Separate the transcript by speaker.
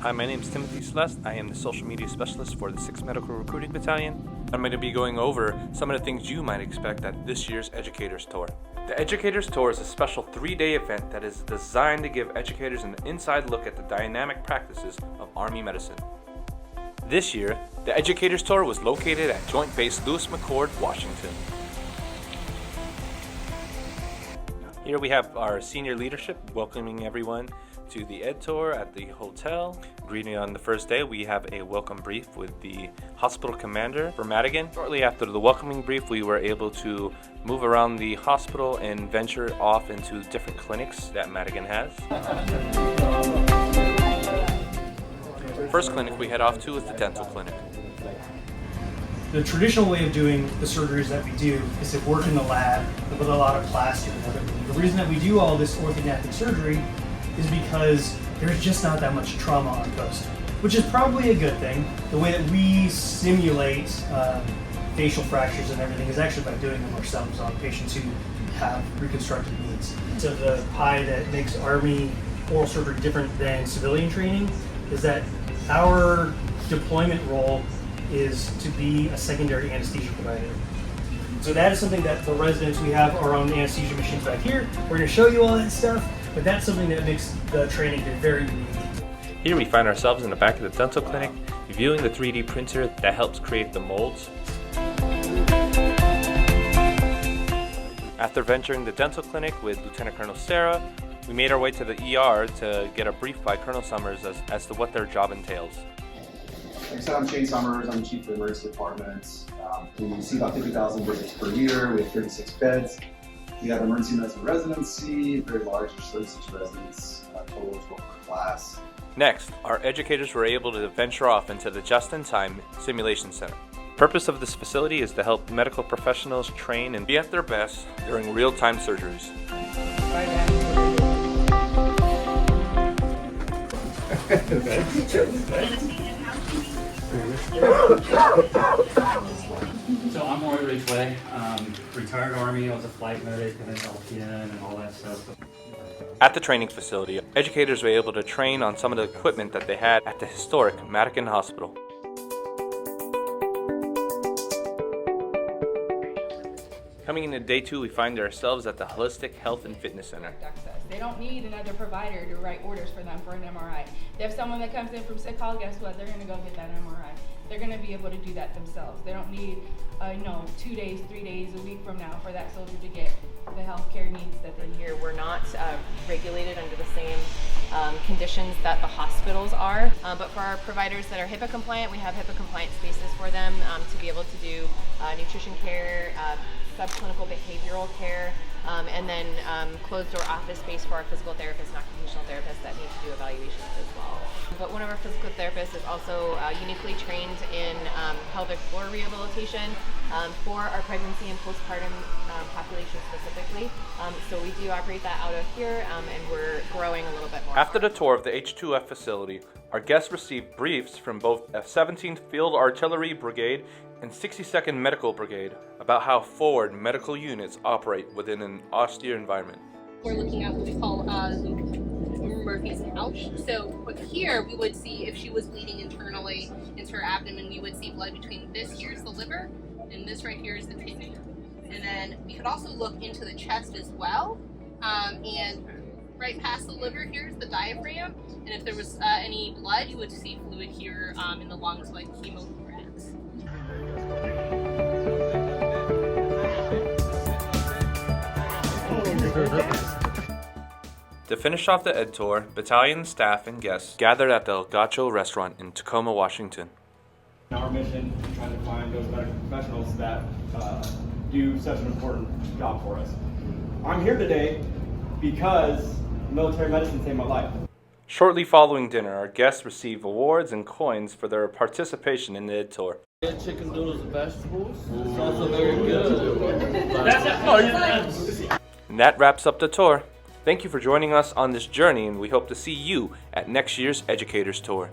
Speaker 1: Hi, my name is Timothy Celeste. I am the social media specialist for the 6th Medical Recruiting Battalion. I'm going to be going over some of the things you might expect at this year's Educators Tour. The Educators Tour is a special 3-day event that is designed to give educators an inside look at the dynamic practices of Army medicine. This year, the Educators Tour was located at Joint Base Lewis McChord, Washington. Here we have our senior leadership welcoming everyone to the Ed Tour at the hotel. Greeting on the first day, we have a welcome brief with the hospital commander for MRBn. Shortly after the welcoming brief, we were able to move around the hospital and venture off into different clinics that MRBn has. First clinic we head off to is the dental clinic.
Speaker 2: The traditional way of doing the surgeries that we do is to work in the lab with a lot of plaster and everything. The reason that we do all this orthodontic surgery is because there's just not that much trauma on post, which is probably a good thing. The way that we simulate facial fractures and everything is actually by doing them ourselves on patients who have reconstructive needs. So the pie that makes Army oral surgery different than civilian training is that our deployment role is to be a secondary anesthesia provider. So that is something that for residents, we have our own anesthesia machines back here. We're going to show you all that stuff, but that's something that makes the training very unique.
Speaker 1: Here we find ourselves in the back of the dental clinic, viewing the 3D printer that helps create the molds. After venturing the dental clinic with Lieutenant Colonel Sarah, we made our way to the ER to get a brief by Colonel Summers as to what their job entails.
Speaker 3: Like I said, I'm Shane Summers. I'm Chief of the Emergency Department. We see about 50,000 visits per year. We have 36 beds. We have emergency medicine residency, very large, 36 residents, total 12 per class.
Speaker 1: Next, our educators were able to venture off into the Just-in-Time Simulation Center. The purpose of this facility is to help medical professionals train and be at their best during real-time surgeries.
Speaker 4: So I'm Roy Ridgway, retired Army. I was a flight medic and an LPN and all that stuff.
Speaker 1: At the training facility, educators were able to train on some of the equipment that they had at the historic McChord Hospital. Coming into day 2, we find ourselves at the Holistic Health and Fitness Center.
Speaker 5: They don't need another provider to write orders for them for an MRI. They have someone that comes in from sick call, guess what? They're going to go get that MRI. They're going to be able to do that themselves. They don't need 2 days, 3 days, a week from now for that soldier to get the healthcare needs that they need.
Speaker 6: Here we're not regulated under the same conditions that the hospitals are, but for our providers that are HIPAA compliant, we have HIPAA compliant spaces for them to be able to do nutrition care, subclinical behavioral care, and then closed door office space for our physical therapists and occupational therapists that need to do evaluations as well. But one of our physical therapists is also uniquely trained in pelvic floor rehabilitation for our pregnancy and postpartum population specifically. So we do operate that out of here, and we're growing a little bit more.
Speaker 1: After the tour of the H2F facility, our guests received briefs from both 17th Field Artillery Brigade and 62nd Medical Brigade about how forward medical units operate within an austere environment.
Speaker 7: We're looking at what we call Murphy's pouch. So here we would see if she was bleeding internally into her abdomen, we would see blood between this here is the liver and this right here is the kidney. And then we could also look into the chest as well. And right past the liver here is the diaphragm. And if there was any blood, you would see fluid here in the lungs, like hemothorax.
Speaker 1: To finish off the Ed Tour, battalion staff and guests gathered at the El Gacho restaurant in Tacoma, Washington.
Speaker 8: Our mission is trying to find those medical professionals that do such an important job for us. I'm here today because military medicine saved my life.
Speaker 1: Shortly following dinner, our guests received awards and coins for their participation in the Ed Tour.
Speaker 9: Chicken noodles and vegetables. It's also very good.
Speaker 1: And that wraps up the tour. Thank you for joining us on this journey, and we hope to see you at next year's Educators Tour.